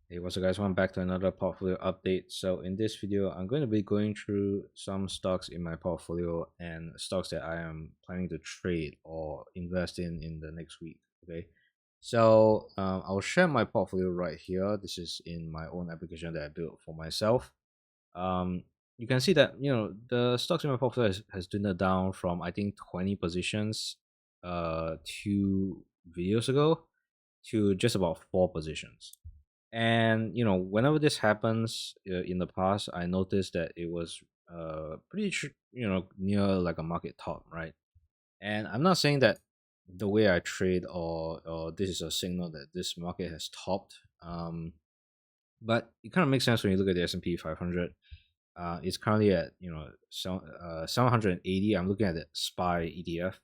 Hey, what's up guys, welcome back to another portfolio update. So in this video, I'm going to be going through some stocks in my portfolio and stocks that I am planning to trade or invest in the next week. Okay, so I'll share my portfolio right here. This is in my own application that I built for myself. Um, you can see that the stocks in my portfolio has dwindled down from I think 20 positions 2 videos ago to just about 4 positions. And whenever this happens in the past, I noticed that it was pretty near like a market top, right? And I'm not saying that the way I trade or this is a signal that this market has topped. But it kind of makes sense when you look at the S&P 500. It's currently at 780. I'm looking at the SPY ETF,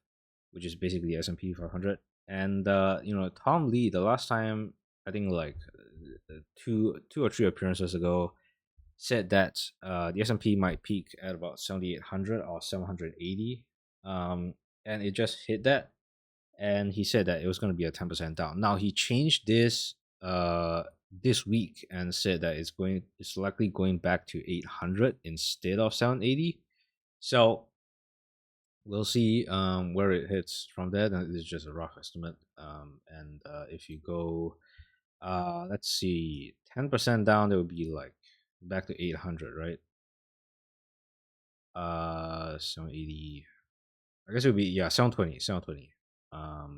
which is basically the S&P 500. And Tom Lee, the last time I think like two or three appearances ago, said that the S&P might peak at about 7,800 or 780, and it just hit that. And he said that it was going to be a 10% down. Now he changed this week and said that it's likely going back to 800 instead of 780. So we'll see where it hits from there. Then it's just a rough estimate. And if you go, let's see, 10% down, that would be like back to 800, right? 780. I guess it would be, yeah, 720, 720.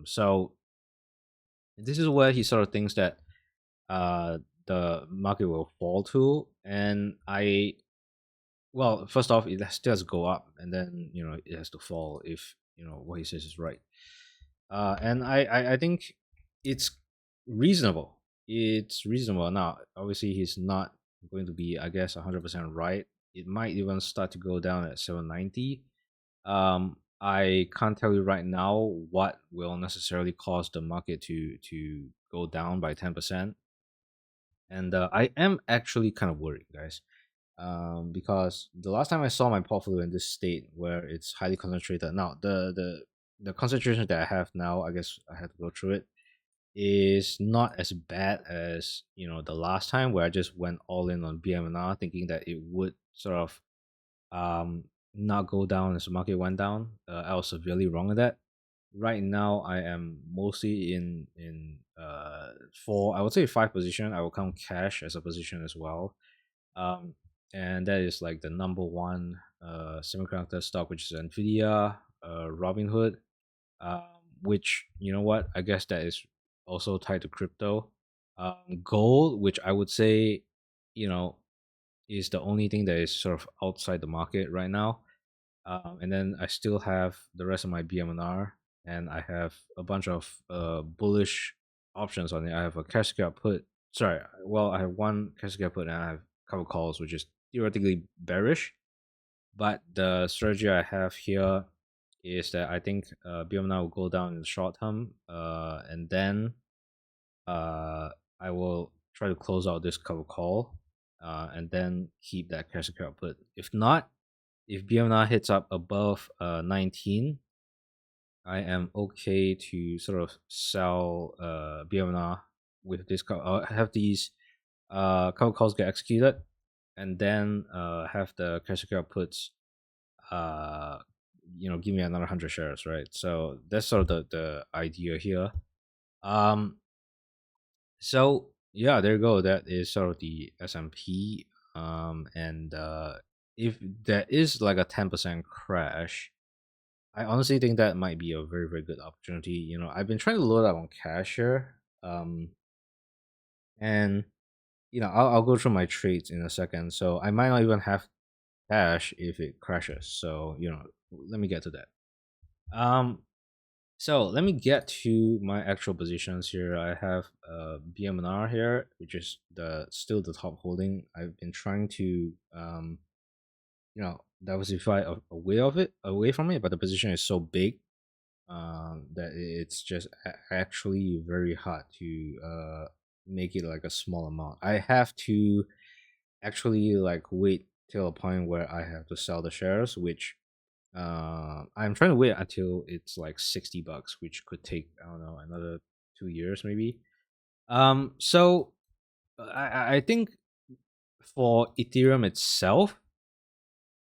So this is where he sort of thinks that the market will fall to. And well, first off, it still has to go up, and then it has to fall if what he says is right. And I think it's reasonable. It's reasonable. Now, obviously, he's not going to be, I guess, 100% right. It might even start to go down at 790. I can't tell you right now what will necessarily cause the market to go down by 10%. And I am actually kind of worried, guys, because the last time I saw my portfolio in this state where it's highly concentrated. Now, the concentration that I have now, I guess I had to go through it, is not as bad as the last time where I just went all in on BMNR, thinking that it would sort of um not go down as the market went down. I was severely wrong with that. Right now, I am mostly in four. I would say 5 position. I will count cash as a position as well. Um, and that is like the number one semiconductor stock, which is Nvidia, Robinhood, um, which you know what? I guess that is also tied to crypto. Gold, which I would say, you know, is the only thing that is sort of outside the market right now. And then I still have the rest of my BMNR, and I have a bunch of bullish options on it. I have a cash scalp put. Sorry, well, I have one cash scalp put, and I have a couple calls, which is theoretically bearish. But the strategy I have here is that I think BMNR will go down in the short term, and then uh, I will try to close out this cover call, and then keep that cash account put. If not, if BMNR hits up above 19, I am okay to sort of sell BMNR with this. Have these cover calls get executed, and then have the cash account puts uh give me another 100 shares, right? So that's sort of the idea here. um so yeah, there you go. That is sort of the S&P. And if there is like a 10% crash, I honestly think that might be a very, very good opportunity. I've been trying to load up on cash here. And I'll go through my trades in a second. So I might not even have cash if it crashes. So let me get to that. um So let me get to my actual positions here. I have BMNR here, which is the still the top holding. I've been trying to diversify away from it, but the position is so big that it's just actually very hard to make it like a small amount. I have to actually like wait till a point where I have to sell the shares, which I'm trying to wait until it's like $60, which could take, I don't know, another 2 years maybe. So I think for Ethereum itself,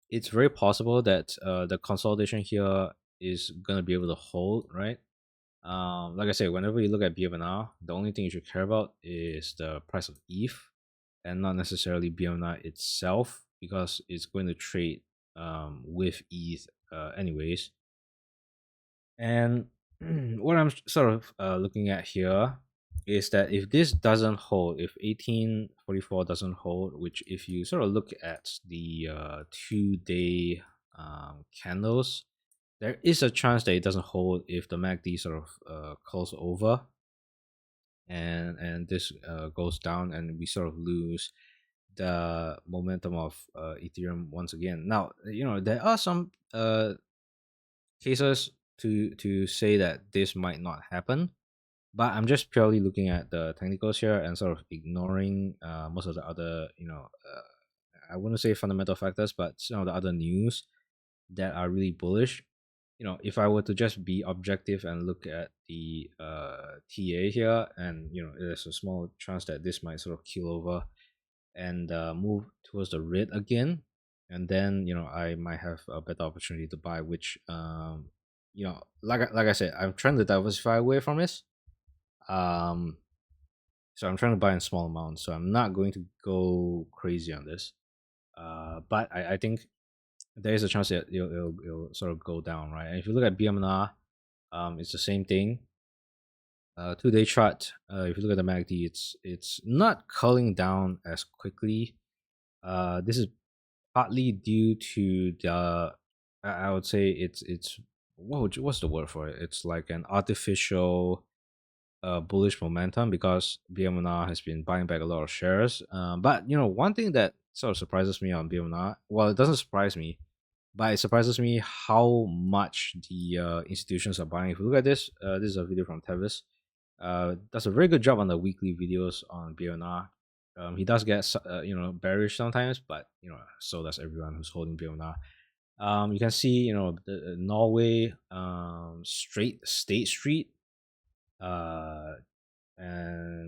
it's very possible that the consolidation here is gonna be able to hold, right? Like I said, whenever you look at BMNR, the only thing you should care about is the price of ETH and not necessarily BMNR itself, because it's going to trade with ETH anyways. And what I'm sort of looking at here is that if this doesn't hold, if 1844 doesn't hold, which if you sort of look at the 2-day candles, there is a chance that it doesn't hold if the MACD sort of calls over and this goes down and we sort of lose the momentum of Ethereum once again. Now, there are some cases to say that this might not happen, but I'm just purely looking at the technicals here and sort of ignoring most of the other, I wouldn't say fundamental factors, but some of the other news that are really bullish. If I were to just be objective and look at the TA here, and there's a small chance that this might sort of keel over and move towards the red again, and then I might have a better opportunity to buy, which like I said, I'm trying to diversify away from this. So I'm trying to buy in small amounts, so I'm not going to go crazy on this. But I think there is a chance that it'll sort of go down, right? And if you look at BMNR, it's the same thing. 2-day chart. If you look at the MACD, it's not culling down as quickly. This is partly due to the, I would say it's what's the word for it? It's like an artificial bullish momentum because BMNR has been buying back a lot of shares. But one thing that sort of surprises me on BMNR, well, it doesn't surprise me, but it surprises me how much the institutions are buying. If you look at this, this is a video from Tevis. Does a very good job on the weekly videos on BMNR. He does get bearish sometimes, but so does everyone who's holding BMNR. You can see the Norway, State Street, and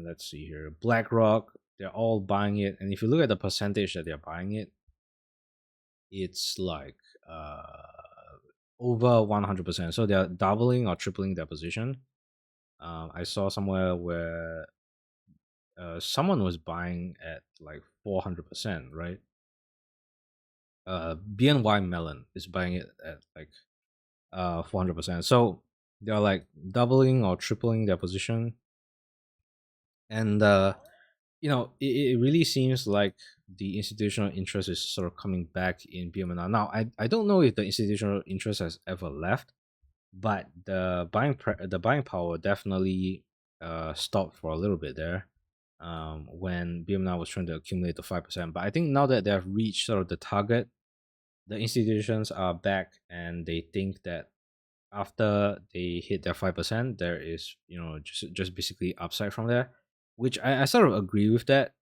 let's see here, BlackRock. They're all buying it, and if you look at the percentage that they're buying it, it's like over 100%. So they're doubling or tripling their position. I saw somewhere where someone was buying at like 400%, right? BNY Mellon is buying it at like 400%. So they're like doubling or tripling their position, and it really seems like the institutional interest is sort of coming back in BMNR. Now, I don't know if the institutional interest has ever left, but the buying power definitely stopped for a little bit there when BMNR was trying to accumulate the 5%. But I think now that they have reached sort of the target, the institutions are back and they think that after they hit their 5%, there is just basically upside from there, which I sort of agree with that.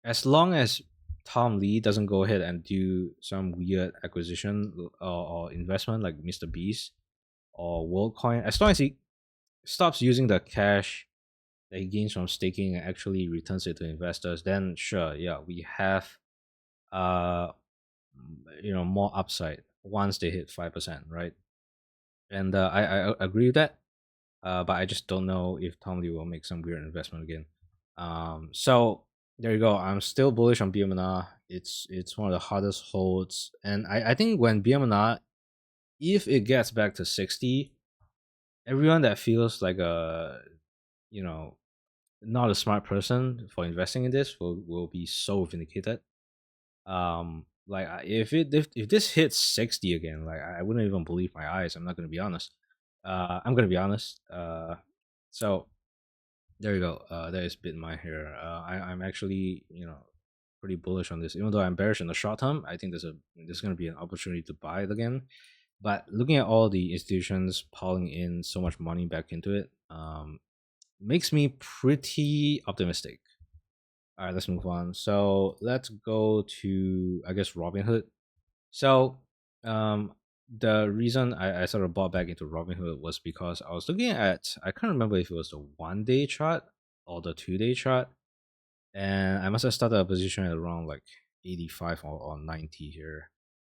As long as Tom Lee doesn't go ahead and do some weird acquisition or investment like Mr. Beast or WorldCoin, as long as he stops using the cash that he gains from staking and actually returns it to investors, then sure, yeah, we have more upside once they hit 5%, right? And I agree with that. But I just don't know if Tom Lee will make some weird investment again. So there you go. I'm still bullish on BMNR. It's one of the hardest holds, and I think when BMNR, if it gets back to 60, everyone that feels like a not a smart person for investing in this will be so vindicated. Like if this hits 60 again, like I wouldn't even believe my eyes. I'm not gonna be honest. I'm gonna be honest. So there you go. That is Bitmine here. I'm actually pretty bullish on this, even though I'm bearish in the short term. I think there's gonna be an opportunity to buy it again. But looking at all the institutions piling in so much money back into it, makes me pretty optimistic. All right, let's move on. So let's go to, I guess, Robinhood. So the reason I sort of bought back into Robinhood was because I was looking at, I can't remember if it was the 1-day chart or the 2-day chart. and I must have started a position at around like 85 or 90 here.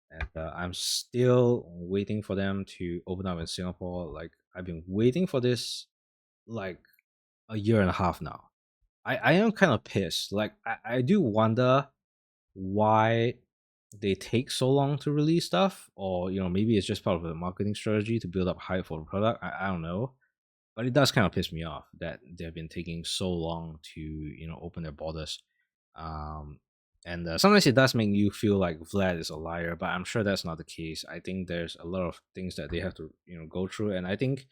And I'm still waiting for them to open up in Singapore. Like I've been waiting for this like a year and a half now. I am kind of pissed. Like I do wonder why they take so long to release stuff, or maybe it's just part of the marketing strategy to build up hype for the product. I don't know, but it does kind of piss me off that they've been taking so long to open their borders. um and sometimes it does make you feel like Vlad is a liar, but I'm sure that's not the case. I think there's a lot of things that they have to go through, and I think,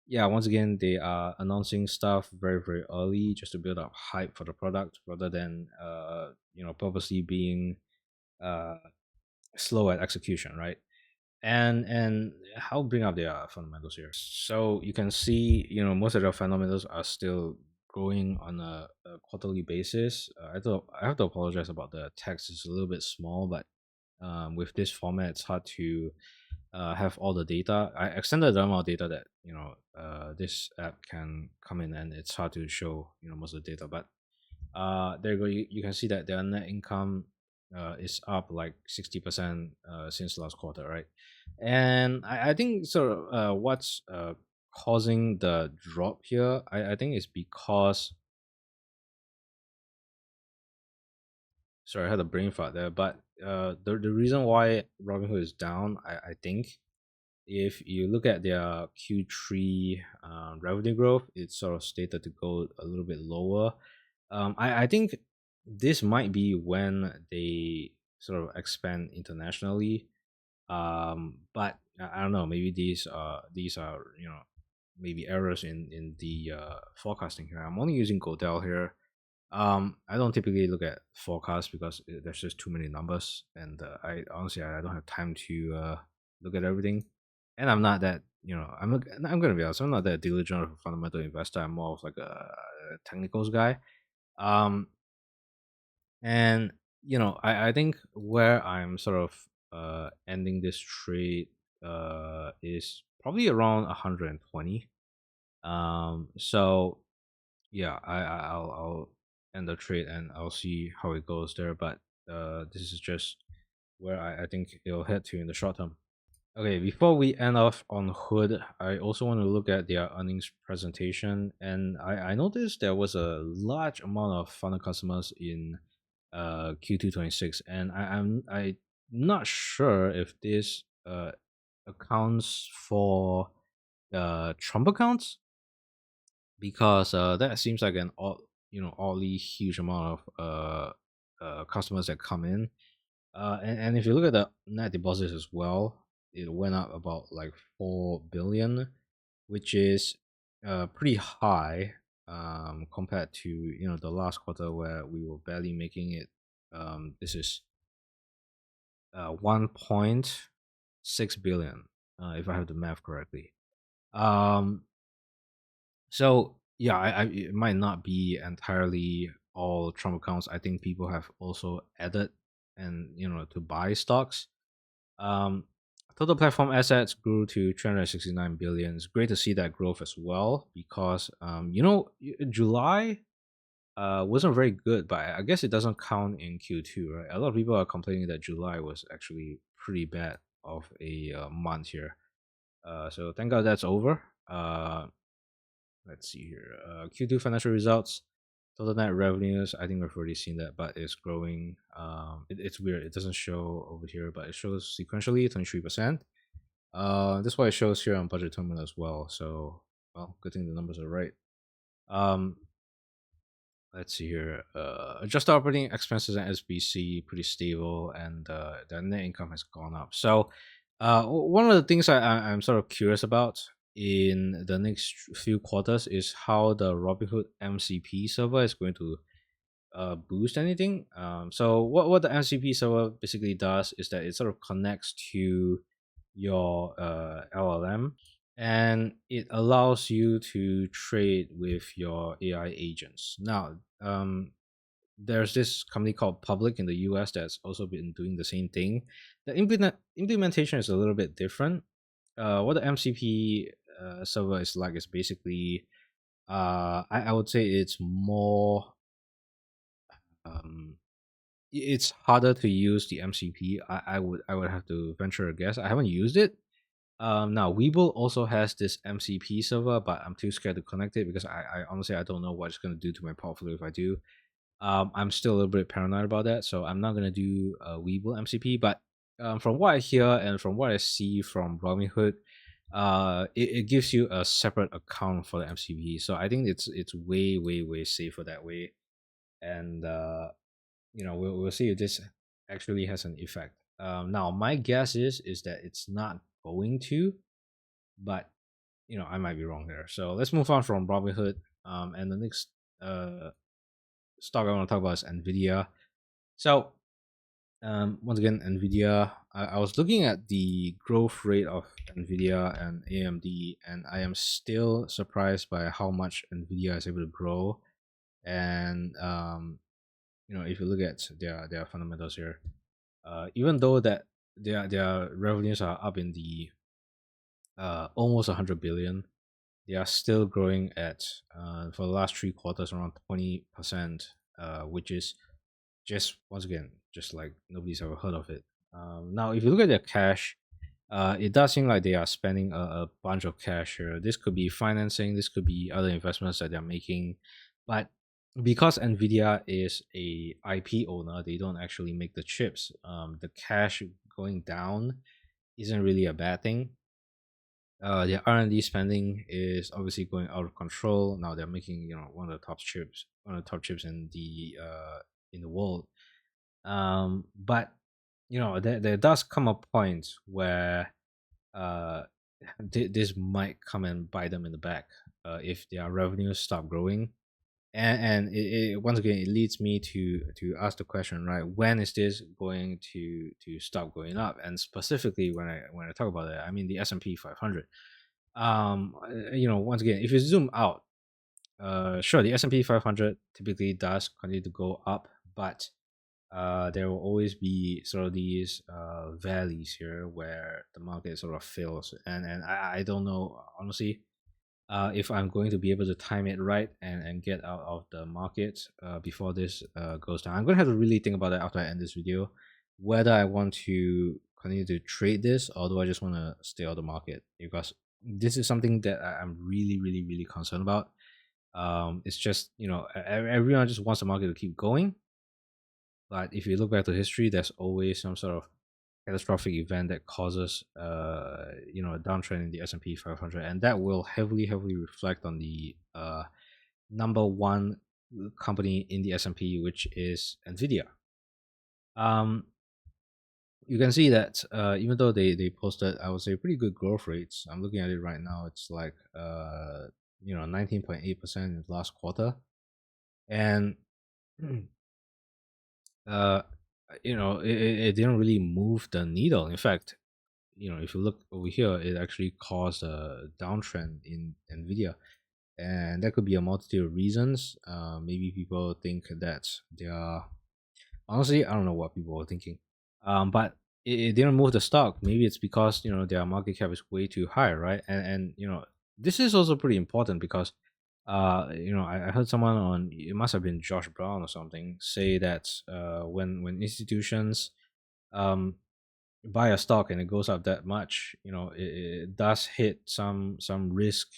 yeah, once again, they are announcing stuff very very early just to build up hype for the product rather than purposely being uh slow at execution, right? And I'll bring up their fundamentals here. So you can see, most of their fundamentals are still growing on a quarterly basis. I have to apologize about the text; it's a little bit small, but with this format, it's hard to have all the data. I extended the amount of data that this app can come in, and it's hard to show most of the data. But there you go. You can see that their net income is up like 60% since last quarter, right? And I think sort of what's causing the drop here, I think is because, sorry, I had a brain fart there, but the reason why Robinhood is down, I think if you look at their Q3 revenue growth, it's sort of stated to go a little bit lower. I think this might be when they sort of expand internationally. But I don't know. Maybe these are maybe errors in the forecasting here. I'm only using Godel here. I don't typically look at forecasts because there's just too many numbers, and I honestly I don't have time to look at everything. And I'm not that I'm gonna be honest. I'm not that diligent of a fundamental investor. I'm more of like a technicals guy. Um, and I think where I'm sort of ending this trade is probably around 120. So yeah, I'll end the trade and I'll see how it goes there. But this is just where I think it'll head to in the short term. Okay, before we end off on Hood, I also want to look at their earnings presentation. And I noticed there was a large amount of funnel customers in Q2 26. And I'm not sure if this accounts for Trump accounts, because that seems like an oddly huge amount of customers that come in. And if you look at the net deposits as well, it went up about like 4 billion, which is pretty high compared to the last quarter where we were barely making it. This is 1.6 billion, if I have the math correctly. Um, so yeah, it might not be entirely all Trump accounts. I think people have also added and to buy stocks. Um, Total platform assets grew to 369 billion. It's great to see that growth as well because July wasn't very good, but I guess it doesn't count in Q2, right? A lot of people are complaining that July was actually pretty bad of a month here. So thank God that's over. Let's see here. Q2 financial results, total net revenues. I think we've already seen that, but it's growing. It's weird. It doesn't show over here, but it shows sequentially 23%. That's why it shows here on budget terminal as well. So, well, good thing the numbers are right. Um, let's see here. Adjusted operating expenses and SBC pretty stable, and the net income has gone up. So, one of the things I'm sort of curious about in the next few quarters is how the Robinhood MCP server is going to boost anything. So what the MCP server basically does is that it sort of connects to your LLM, and it allows you to trade with your AI agents. Now, there's this company called Public in the US that's also been doing the same thing. The implementation is a little bit different. What the MCP server is like is basically, I would say it's more um, it's harder to use the MCP. I would have to venture a guess. I haven't used it. Now Webull also has this MCP server, but I'm too scared to connect it because I honestly I don't know what it's gonna do to my portfolio if I do. I'm still a little bit paranoid about that, so I'm not gonna do Webull MCP. But from what I hear and from what I see from Robinhood, it gives you a separate account for the MCP. So I think it's way safer that way. And we'll see if this actually has an effect. Now my guess is that it's not going to, but I might be wrong there. So let's move on from Robinhood. And the next uh stock I want to talk about is Nvidia. So once again, Nvidia. I was looking at the growth rate of Nvidia and AMD, and I am still surprised by how much Nvidia is able to grow. And if you look at their fundamentals here, even though that their revenues are up in the almost 100 billion, they are still growing at for the last 3 quarters around 20%, which is just once again just like nobody's ever heard of it. Now, if you look at their cash, it does seem like they are spending a bunch of cash here. This could be financing, this could be other investments that they're making, but because Nvidia is a IP owner, they don't actually make the chips. The cash going down isn't really a bad thing. Their R&D spending is obviously going out of control. Now they're making one of the top chips in the world. But there does come a point where uh, this might come and bite them in the back if their revenues stop growing. And once again, it leads me to ask the question, right? When is this going to stop going up? And specifically, when I talk about that, I mean the S&P 500. Once again, if you zoom out, sure, the S&P 500 typically does continue to go up, but there will always be sort of these valleys here where the market sort of fails, and I don't know honestly if I'm going to be able to time it right and get out of the market before this goes down. I'm going to have to really think about that after I end this video, whether I want to continue to trade this or do I just want to stay out of the market, because this is something that I'm really concerned about. It's just, everyone just wants the market to keep going. But if you look back to history, there's always some sort of catastrophic event that causes a downtrend in the S&P 500, and that will heavily reflect on the number one company in the S&P, which is Nvidia. You can see that even though they posted, I would say, pretty good growth rates. I'm looking at it right now. It's like 19.8% in the last quarter, and it didn't really move the needle. In fact, if you look over here, it actually caused a downtrend in Nvidia, and that could be a multitude of reasons. Maybe people think that they are, honestly, I don't know what people were thinking. But it didn't move the stock. Maybe it's because their market cap is way too high, right? And this is also pretty important because I heard someone on, it must have been Josh Brown or something, say that when institutions buy a stock and it goes up that much, it does hit some risk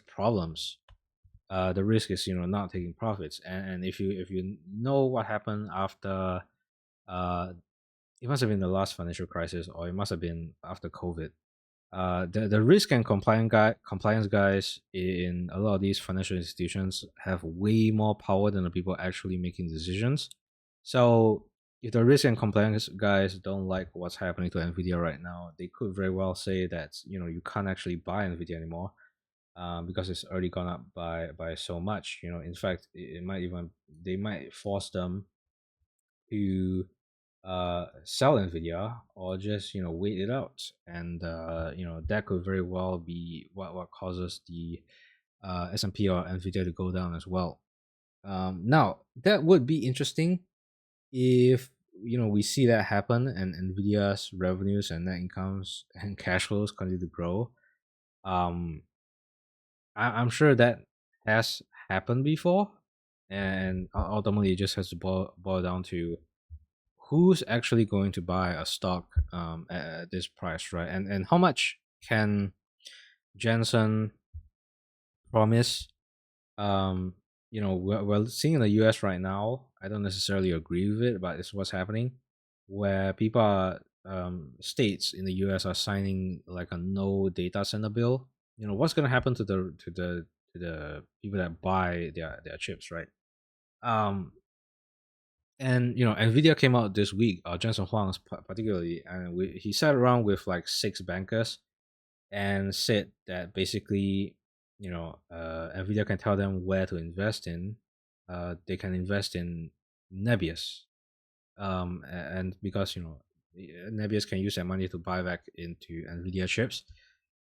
problems. The risk is not taking profits, and if you know what happened after it must have been the last financial crisis, or it must have been after COVID. The risk and compliance guys in a lot of these financial institutions have way more power than the people actually making decisions. So if the risk and compliance guys don't like what's happening to Nvidia right now, they could very well say that you can't actually buy Nvidia anymore, because it's already gone up by so much. In fact, it might even, they might force them to sell Nvidia or just wait it out, and that could very well be what causes the S&P or Nvidia to go down as well. Now that would be interesting if we see that happen and Nvidia's revenues and net incomes and cash flows continue to grow. I'm sure that has happened before, and ultimately it just has to boil down to who's actually going to buy a stock at this price, right? And how much can Jensen promise? Um, we're seeing in the US right now. I don't necessarily agree with it, but it's what's happening, where people are states in the US are signing like a no data center bill. What's going to happen to the people that buy their chips, right? Um, and Nvidia came out this week. Jensen Huang particularly, and he sat around with like six bankers and said that basically, Nvidia can tell them where to invest in. They can invest in Nebius, and because Nebius can use that money to buy back into Nvidia chips.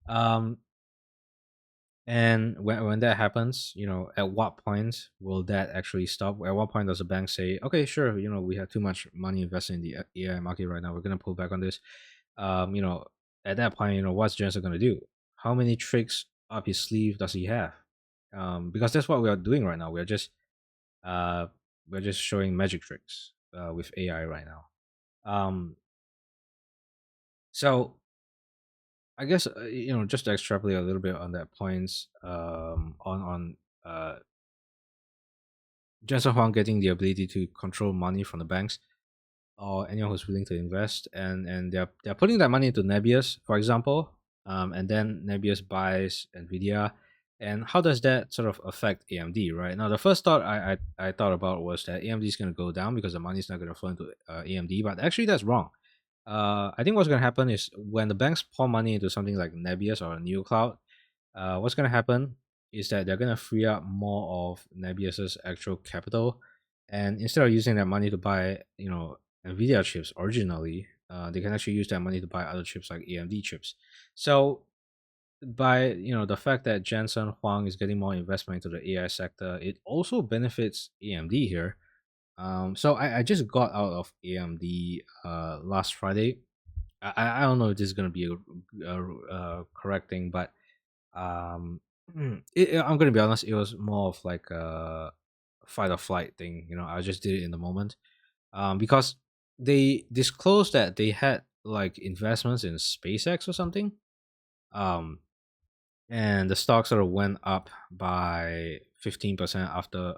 Um, and when that happens, at what point will that actually stop? At what point does the bank say, okay, sure, we have too much money invested in the AI market right now. We're going to pull back on this. Um, you know, at that point, what's Jensen going to do? How many tricks up his sleeve does he have? Because that's what we are doing right now. Uh, we're just showing magic tricks with AI right now. Um, so I guess just to extrapolate a little bit on that points on Jensen Huang getting the ability to control money from the banks or anyone who's willing to invest, and they're putting that money into Nebius, for example, and then Nebius buys Nvidia. And how does that sort of affect AMD? Right now, the first thought I thought about was that AMD is going to go down because the money is not going to flow into AMD, but actually that's wrong. I think what's going to happen is when the banks pour money into something like Nebius or New Cloud, what's going to happen is that they're going to free up more of Nebius's actual capital, and instead of using that money to buy, Nvidia chips originally, they can actually use that money to buy other chips like AMD chips. So by the fact that Jensen Huang is getting more investment into the AI sector, it also benefits AMD here. So I just got out of AMD last Friday. I don't know if this is gonna be a correct thing, but um, I'm gonna be honest. It was more of like a fight or flight thing. I just did it in the moment. Because they disclosed that they had like investments in SpaceX or something. Um, and the stock sort of went up by 15% after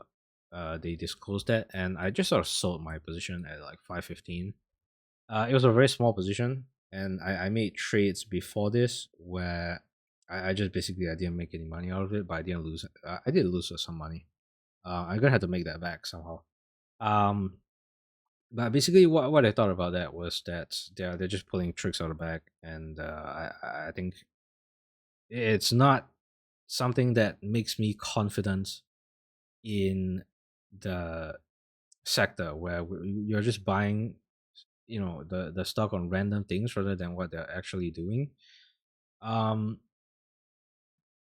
they disclosed that, and I just sort of sold my position at like 515. It was a very small position, and I made trades before this where I just basically I didn't make any money out of it, but I didn't lose. I did lose some money. I'm gonna have to make that back somehow. Um, but basically, what I thought about that was that they're just pulling tricks out of the bag, and I think it's not something that makes me confident in the sector where you're just buying the stock on random things rather than what they're actually doing. um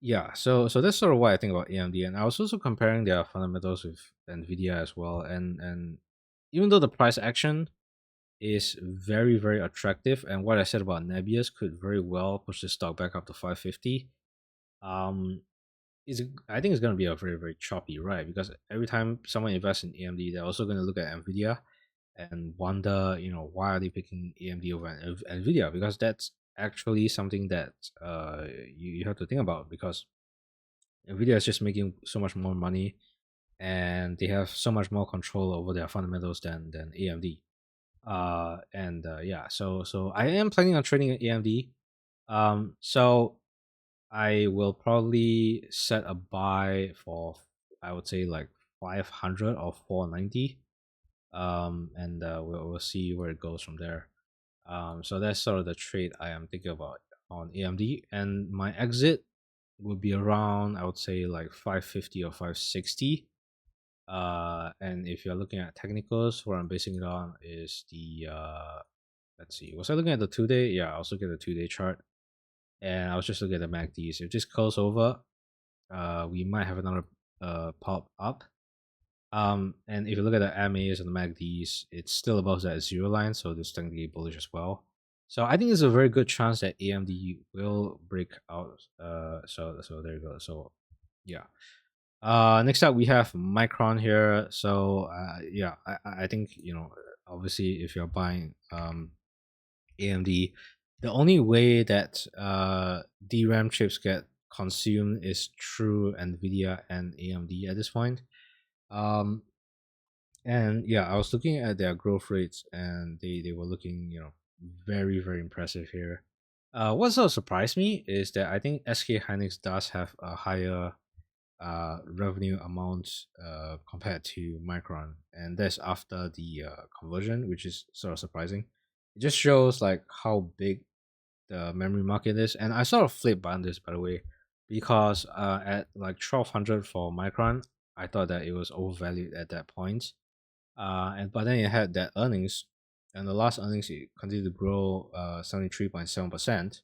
yeah, so that's sort of what I think about AMD, and I was also comparing their fundamentals with Nvidia as well, and even though the price action is very very attractive, and what I said about Nebius could very well push the stock back up to 550, um is I think it's going to be a very very choppy ride, because every time someone invests in AMD, they're also going to look at Nvidia and wonder, why are they picking AMD over Nvidia? Because that's actually something that you have to think about, because Nvidia is just making so much more money, and they have so much more control over their fundamentals than AMD. And yeah, so I am planning on trading AMD. So I will probably set a buy for, I would say, like 500 or 490. And we'll see where it goes from there. So that's sort of the trade I am thinking about on AMD, and my exit would be around, I would say, like 550 or 560. And if you're looking at technicals, what I'm basing it on is the let's see, was I looking at the 2 day? Yeah, I was looking at the 2 day chart, and I was just looking at the MACDs. If this goes over, we might have another pop up. And if you look at the MAs and the MACDs, it's still above that zero line, so it's technically bullish as well. So I think there's a very good chance that AMD will break out. So there you go. So yeah. Next up we have Micron here. So yeah, I think obviously if you're buying AMD, the only way that DRAM chips get consumed is through Nvidia and AMD at this point. Um, and yeah, I was looking at their growth rates, and they were looking very very impressive here. What sort of surprised me is that I think SK Hynix does have a higher revenue amount compared to Micron, and that's after the conversion, which is sort of surprising. It just shows like how big the memory market is, and I sort of flipped on this by the way, because at like 1200 for Micron, I thought that it was overvalued at that point, and but then it had that earnings, and the last earnings it continued to grow 73.7%,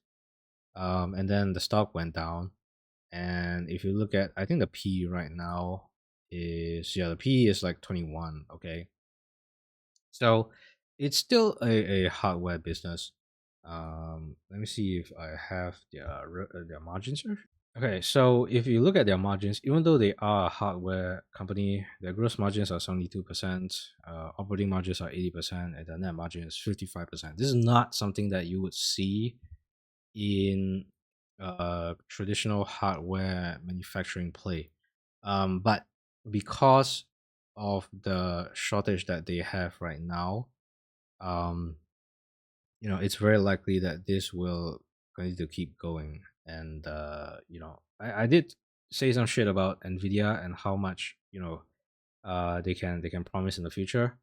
and then the stock went down. And if you look at, I think the P right now is, yeah, the P is like 21. Okay. So it's still a hardware business. Let me see if I have their margins here. Okay, so if you look at their margins, even though they are a hardware company, their gross margins are 72%, operating margins are 80%, and the net margin is 55%. This is not something that you would see in traditional hardware manufacturing play. But because of the shortage that they have right now, um, it's very likely that this will continue to keep going. And I did say some shit about Nvidia and how much they can promise in the future,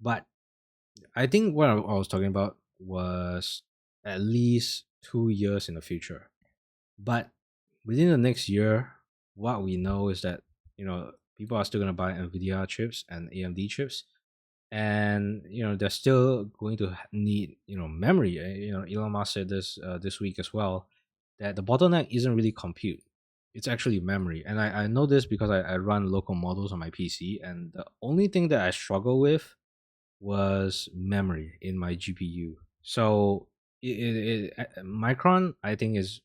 but I think what I was talking about was at least 2 years in the future. But within the next year, what we know is that people are still gonna buy Nvidia chips and AMD chips, and they're still going to need memory. Elon Musk said this this week as well, that the bottleneck isn't really compute, it's actually memory. And I know this because I run local models on my PC, and the only thing that I struggle with was memory in my GPU. So Micron, I think, is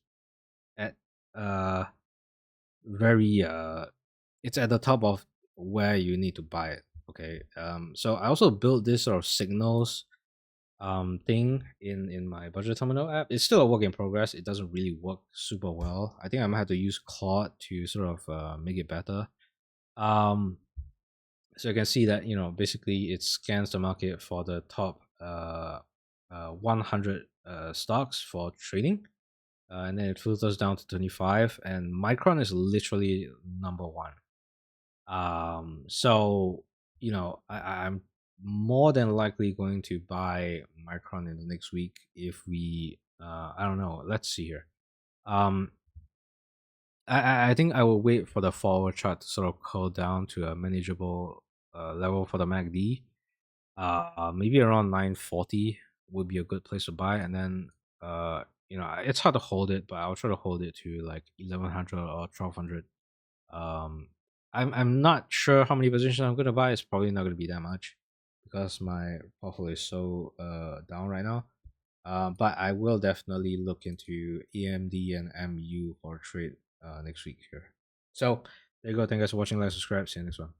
at uh very it's at the top of where you need to buy it. Okay. So I also built this sort of signals thing in my budget terminal app. It's still a work in progress. It doesn't really work super well. I think I might have to use Claude to sort of make it better. um so you can see that basically it scans the market for the top 100 stocks for trading, and then it filters down to 25, and Micron is literally number one. So I'm more than likely going to buy Micron in the next week if we I don't know, let's see here. um I think I will wait for the forward chart to sort of cool down to a manageable level for the MACD. Maybe around 940 would be a good place to buy, and then it's hard to hold it, but I'll try to hold it to like 1100 or 1200. I'm not sure how many positions I'm gonna buy. It's probably not gonna be that much because my portfolio is so down right now. But I will definitely look into AMD and MU for trade next week here. So there you go. Thank you guys for watching. Like, subscribe. See you next one.